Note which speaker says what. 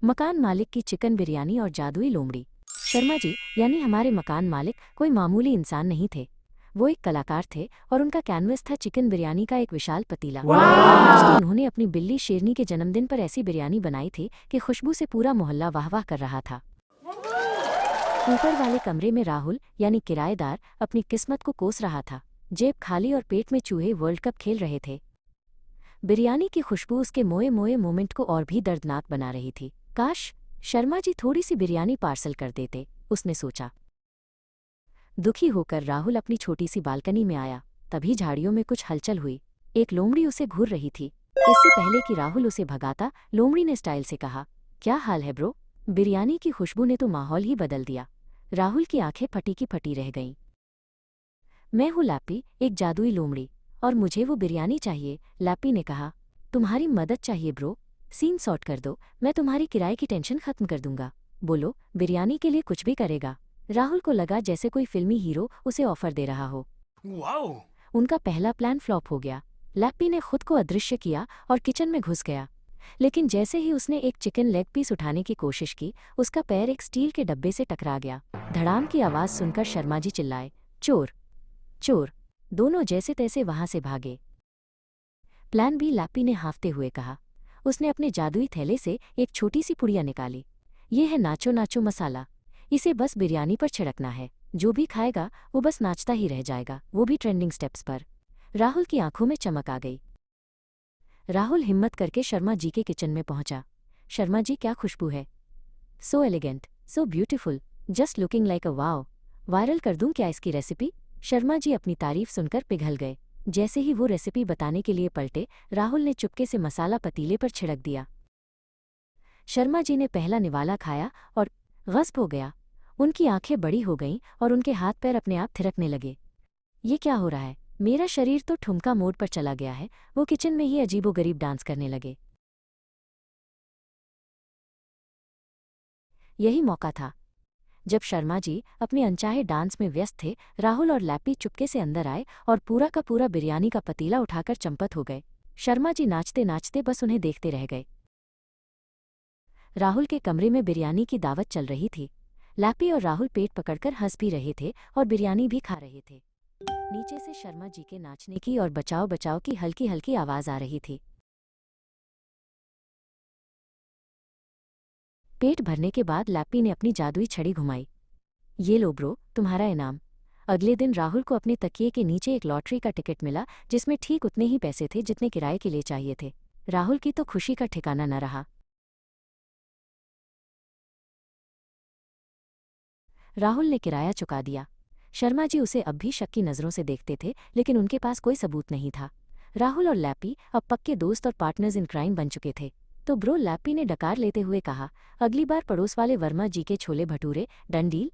Speaker 1: मकान मालिक की चिकन बिरयानी और जादुई लोमड़ी। शर्मा जी यानी हमारे मकान मालिक कोई मामूली इंसान नहीं थे। वो एक कलाकार थे और उनका कैनवस था चिकन बिरयानी का एक विशाल पतीला। आज तो उन्होंने अपनी बिल्ली शेरनी के जन्मदिन पर ऐसी बिरयानी बनाई थी कि खुशबू से पूरा मोहल्ला वाह वाह कर रहा था। ऊपर वाले कमरे में राहुल यानी किराएदार अपनी किस्मत को कोस रहा था। जेब खाली और पेट में चूहे वर्ल्ड कप खेल रहे थे। बिरयानी की खुशबू उसके मोए मोए मोमेंट को और भी दर्दनाक बना रही थी। काश शर्मा जी थोड़ी सी बिरयानी पार्सल कर देते, उसने सोचा। दुखी होकर राहुल अपनी छोटी सी बालकनी में आया। तभी झाड़ियों में कुछ हलचल हुई। एक लोमड़ी उसे घूर रही थी। इससे पहले कि राहुल उसे भगाता, लोमड़ी ने स्टाइल से कहा, क्या हाल है ब्रो? बिरयानी की खुशबू ने तो माहौल ही बदल दिया। राहुल की आंखें फटी की फटी रह गईं। मैं हूँ लैपी, एक जादुई लोमड़ी, और मुझे वो बिरयानी चाहिए, लैपी ने कहा। तुम्हारी मदद चाहिए ब्रो? सीन सॉर्ट कर दो, मैं तुम्हारी किराए की टेंशन खत्म कर दूंगा। बोलो, बिरयानी के लिए कुछ भी करेगा। राहुल को लगा जैसे कोई फिल्मी हीरो उसे ऑफर दे रहा हो।
Speaker 2: वाओ!
Speaker 1: उनका पहला प्लान फ्लॉप हो गया। लैप्पी ने खुद को अदृश्य किया और किचन में घुस गया। लेकिन जैसे ही उसने एक चिकन लेग पीस उठाने की कोशिश की, उसका पैर एक स्टील के डब्बे से टकरा गया। धड़ाम की आवाज़ सुनकर शर्मा जी चिल्लाए, चोर चोर! दोनों जैसे तैसे वहां से भागे। प्लान बी, लैप्पी ने हाँफते हुए कहा। उसने अपने जादुई थैले से एक छोटी सी पुड़िया निकाली। ये है नाचो नाचो मसाला। इसे बस बिरयानी पर छिड़कना है। जो भी खाएगा वो बस नाचता ही रह जाएगा, वो भी ट्रेंडिंग स्टेप्स पर। राहुल की आंखों में चमक आ गई। राहुल हिम्मत करके शर्मा जी के किचन में पहुंचा। शर्मा जी, क्या खुशबू है! So elegant, so beautiful, just looking like a wow. Viral कर दूं क्या इसकी रेसिपी? शर्मा जी अपनी तारीफ सुनकर पिघल गए। जैसे ही वो रेसिपी बताने के लिए पलटे, राहुल ने चुपके से मसाला पतीले पर छिड़क दिया। शर्मा जी ने पहला निवाला खाया और गस्प हो गया। उनकी आंखें बड़ी हो गईं और उनके हाथ पैर अपने आप थिरकने लगे। ये क्या हो रहा है? मेरा शरीर तो ठुमका मोड पर चला गया है। वो किचन में ही अजीबोगरीब डांस करने लगे। यही मौका था जब शर्मा जी अपने अनचाहे डांस में व्यस्त थे। राहुल और लैप्पी चुपके से अंदर आए और पूरा का पूरा बिरयानी का पतीला उठाकर चंपत हो गए। शर्मा जी नाचते नाचते बस उन्हें देखते रह गए। राहुल के कमरे में बिरयानी की दावत चल रही थी। लैप्पी और राहुल पेट पकड़कर हंस भी रहे थे और बिरयानी भी खा रहे थे। नीचे से शर्मा जी के नाचने की और बचाओ बचाओ की हल्की हल्की आवाज आ रही थी। पेट भरने के बाद लैप्पी ने अपनी जादुई छड़ी घुमाई। ये लो ब्रो, तुम्हारा इनाम। अगले दिन राहुल को अपने तकिए के नीचे एक लॉटरी का टिकट मिला, जिसमें ठीक उतने ही पैसे थे जितने किराए के लिए चाहिए थे। राहुल की तो खुशी का ठिकाना न रहा। राहुल ने किराया चुका दिया। शर्मा जी उसे अब भी शक की नज़रों से देखते थे, लेकिन उनके पास कोई सबूत नहीं था। राहुल और लैप्पी अब पक्के दोस्त और पार्टनर्स इन क्राइम बन चुके थे। तो ब्रो, लैप्पी ने डकार लेते हुए कहा, अगली बार पड़ोस वाले वर्मा जी के छोले भटूरे, डन डील।